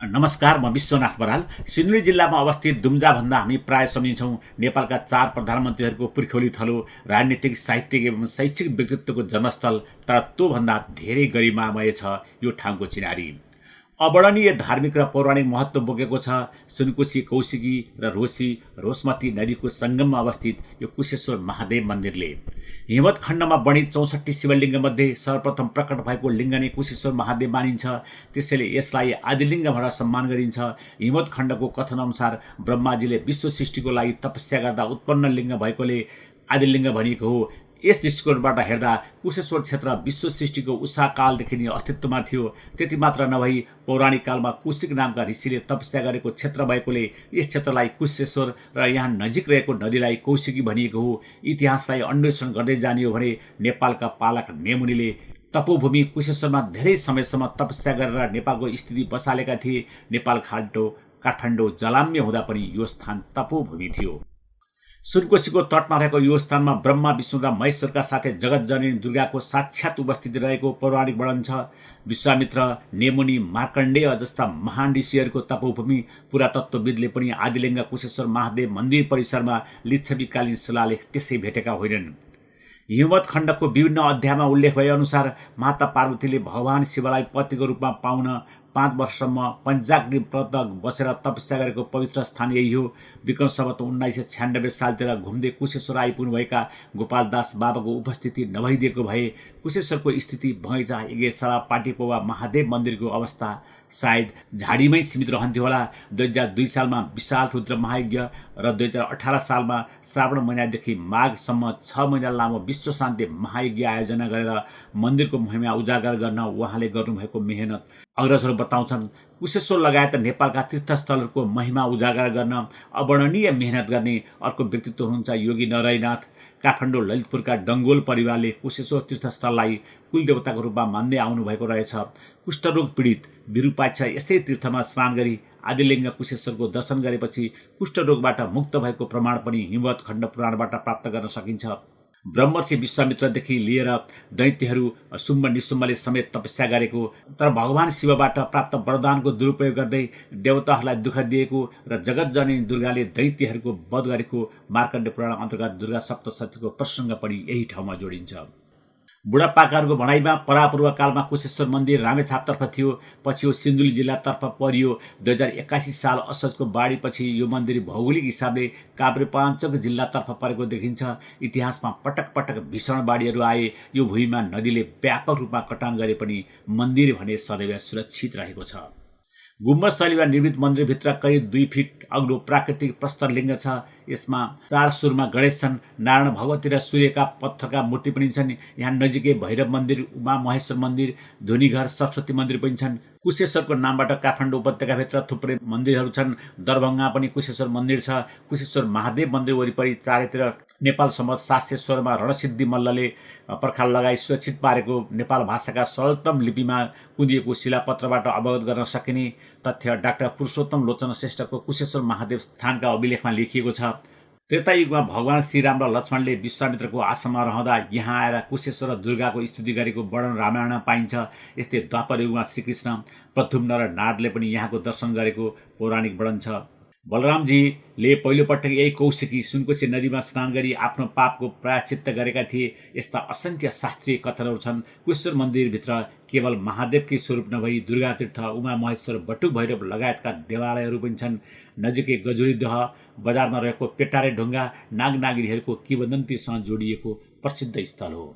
नमस्कार, म विश्वनाथ बराल। सिन्धुली जिल्लामा अवस्थित दुम्जा भन्दा हामी प्राय सम्झिन्छौँ नेपालका 4 प्रधानमन्त्रीहरूको पुर्ख्यौली थलो, राजनीतिक, साहित्यिक एवं शैक्षिक व्यक्तित्वको जन्मस्थल। तर त्योभन्दा धेरै गरिमामय छ यो ठाउँको चिनारी। अवर्णनीय धार्मिक र पौराणिक महत्त्व बोकेको छ। सुनकोशी, कौशिकी र रोसी, रोसमती नदीको सङ्गममा अवस्थित यो कुशेश्वर महादेव मन्दिरले हिमवत खण्डमा वर्णित 64 शिवलिङ्गमध्ये सर्वप्रथम प्रकट भएको लिङ्ग नै कुशेश्वर महादेव मानिन्छ। त्यसैले यसलाई आदिलिङ्ग भनेर सम्मान गरिन्छ। हिमवत खण्डको कथनअनुसार ब्रह्माजीले विश्व सृष्टिको लागि तपस्या गर्दा उत्पन्न लिङ्ग भएकोले आदिलिङ्ग भनिएको हो। यस दृष्टिकोणबाट हेर्दा कुशेश्वर क्षेत्र विश्व सृष्टिको उषाकालदेखि नै अस्तित्वमा थियो। त्यति मात्र नभई पौराणिक कालमा कुशिक नामका ऋषिले तपस्या गरेको क्षेत्र भएकोले यस क्षेत्रलाई कुशेश्वर र यहाँ नजिक रहेको नदीलाई कौशिकी भनिएको हो। इतिहासलाई अन्वेषण गर्दै जाने हो भने नेपालका पालक नेमुनीले तपोभूमि कुशेश्वरमा धेरै समयसम्म तपस्या गरेर नेपालको स्थिति बसालेका थिए। नेपाल काठमाडौँ जलाम्य हुँदा पनि यो स्थान तपोभूमि थियो। सुनकोशीको तटमा रहेको यो स्थानमा ब्रह्मा, विष्णु र महेश्वरका साथै जगत जननी दुर्गाको साक्षात उपस्थिति रहेको पौराणिक वर्णन छ। विश्वामित्र, नेमुनी, मार्कण्डेय जस्ता महान ऋषिहरूको तपोभूमि। पुरातत्त्वविदले पनि आदिलिङ्ग कुशेश्वर महादेव मन्दिर परिसरमा लिच्छवीकालीन शिलालेख त्यसै भेटेका होइनन्। हिमवत खण्डको विभिन्न अध्यायमा उल्लेख भएअनुसार माता पार्वतीले भगवान शिवलाई पतिको रूपमा पाउन 5 वर्षसम्म पञ्चाग्नि व्रत बसेर तपस्या गरेको पवित्र स्थान यही हो। विक्रम सम्वत 1996 सालतिर घुम्दै कुशेश्वर आइपुग्नुभएका गोपालदास बाबाको उपस्थिति नभइदिएको भए कुशेश्वरको स्थिति बगैँचा, यज्ञशाला, पाटीपोवा, महादेव मन्दिरको अवस्था सायद झाडीमै सीमित रहन्थ्यो होला। 2002 सालमा विशाल रुद्र महायज्ञ र 2018 सालमा श्रावण महिनादेखि माघसम्म 6 महिना लामो विश्व शान्ति महायज्ञ आयोजना गरेर मन्दिरको महिमा उजागर गर्न उहाँले गर्नुभएको मेहनत अग्रजहरू बताउँछन्। कुशेश्वर लगायत नेपालका तीर्थस्थलहरूको महिमा उजागर गर्न अवर्णनीय मेहनत गर्ने अर्को व्यक्तित्व हुनुहुन्छ योगी नारायणनाथ। काठमाडौँ ललितपुरका डङ्गोल परिवारले कुशेश्वर तीर्थस्थललाई कुलदेवताको रूपमा मान्दै आउनुभएको रहेछ। कुष्ठरोग पीडित विरूपाक्ष यसै तीर्थमा स्नान गरी आदिलिङ्ग कुशेश्वरको दर्शन गरेपछि कुष्ठरोगबाट मुक्त भएको प्रमाण पनि हिमवत खण्ड पुराणबाट प्राप्त गर्न सकिन्छ। ब्रह्मर्षि विश्वामित्रदेखि लिएर दैत्यहरू शुम्भ निशुम्भले समेत तपस्या गरेको, तर भगवान शिवबाट प्राप्त वरदानको दुरुपयोग गर्दै देवताहरूलाई दुःख दिएको र जगत जननी दुर्गाले दैत्यहरूको वध गरेको मार्कण्ड पुराण अन्तर्गत दुर्गा सप्तशतीको प्रसङ्ग पनि यही ठाउँमा जोडिन्छ। बुढापाकाहरूको भनाइमा परापूर्व कालमा कुशेश्वर मन्दिर रामेछापतर्फ थियो। पछि यो सिन्धुली जिल्लातर्फ परियो। 2081 साल असोजको बाढीपछि यो मन्दिर भौगोलिक हिसाबले काभ्रेपलाञ्चोक जिल्लातर्फ परेको देखिन्छ। इतिहासमा पटक पटक भीषण बाढीहरू आए। यो भूमिमा नदीले व्यापक रूपमा कटान गरे पनि मन्दिर भने सदैव सुरक्षित रहेको छ। गुम्बद शैलीमा निर्मित मन्दिरभित्र करिब 2 फिट अग्लो प्राकृतिक प्रस्तरलिङ्ग छ। यसमा 4 सुरमा गणेश छन्। नारायण, भगवती र सूर्यका पत्थरका मूर्ति पनि छन्। यहाँ नजिकै भैरव मन्दिर, उमा महेश्वर मन्दिर, धुनीघर, सरस्वती मन्दिर पनि छन्। कुशेश्वरको नामबाट काठमाडौँ उपत्यकाभित्र थुप्रै मन्दिरहरू छन्। दरभङ्गा पनि कुशेश्वर मन्दिर छ। कुशेश्वर महादेव मन्दिर वरिपरि चारैतिर नेपाल सम्वत 716 मा रणसिद्धि मल्लले पर्खाल लगाई सुरक्षित पारेको नेपाल भाषाका सरलतम लिपिमा कुँदिएको शिलापत्रबाट अवगत गर्न सकिने तथ्य डाक्टर पुरुषोत्तम लोचन श्रेष्ठको कुशेश्वर महादेव स्थानका अभिलेखमा लेखिएको छ। त्रेतायुगमा भगवान श्रीराम र लक्ष्मणले विश्वामित्रको आश्रममा रहँदा यहाँ आएर कुशेश्वर र दुर्गाको स्तुति गरेको वर्णन रामायणमा पाइन्छ। यस्तै द्वापर युगमा श्रीकृष्ण, प्रद्युम्न र नारदले पनि यहाँको दर्शन गरेको पौराणिक वर्णन छ। बलरामजीले पहिलोपटक यही कौशिकी सुनकोशी नदीमा स्नान गरी आफ्नो पापको प्रायश्चित्त गरेका थिए। यस्ता असङ्ख्य शास्त्रीय कथनहरू छन्। कुशेश्वर मन्दिरभित्र केवल महादेवकै स्वरूप नभई दुर्गा तीर्थ, उमा महेश्वर, बटुक भैरव लगायतका देवालयहरू पनि छन्। नजिकै गजुरी दह बजारमा रहेको पेटारे ढुङ्गा नागनागिरीहरूको किंवदन्तीसँग जोडिएको प्रसिद्ध स्थल हो।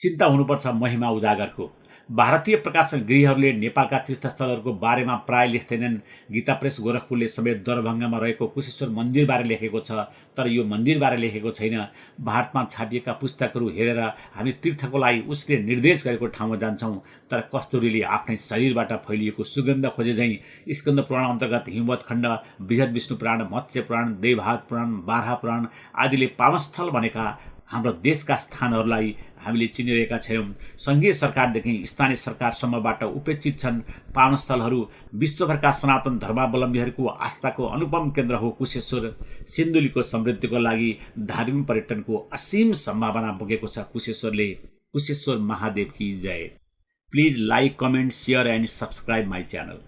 चिन्ता हुनुपर्छ महिमा उजागरको। भारतीय प्रकाशन गृहहरूले नेपालका तीर्थस्थलहरूको बारेमा प्राय लेख्दैनन्। गीता प्रेस गोरखपुरले समेत दरभङ्गामा रहेको कुशेश्वर मन्दिरबारे लेखेको छ, तर यो मन्दिरबारे लेखेको छैन। भारतमा छापिएका पुस्तकहरू हेरेर हामी तीर्थको लागि उसले निर्देश गरेको ठाउँमा जान्छौँ, तर कस्तुरीले आफ्नै शरीरबाट फैलिएको सुगन्ध खोजे झैँ स्कन्द पुराण अन्तर्गत हिमवत खण्ड, बृहद विष्णु पुराण, मत्स्य पुराण, देवभाग पुराण, बारहा पुराण आदिले पावनस्थल भनेका हाम्रो देशका स्थानहरूलाई हामीले चिनिरहेका छैनौँ। सङ्घीय सरकारदेखि स्थानीय सरकारसम्मबाट उपेक्षित छन्। पावनस्थलहरू विश्वभरका सनातन धर्मावलम्बीहरूको आस्थाको अनुपम केन्द्र हो कुशेश्वर। सिन्धुलीको समृद्धिको लागि धार्मिक पर्यटनको असीम सम्भावना बोकेको छ कुशेश्वरले। कुशेश्वर महादेव की जय। Please like, comment, share and subscribe my channel.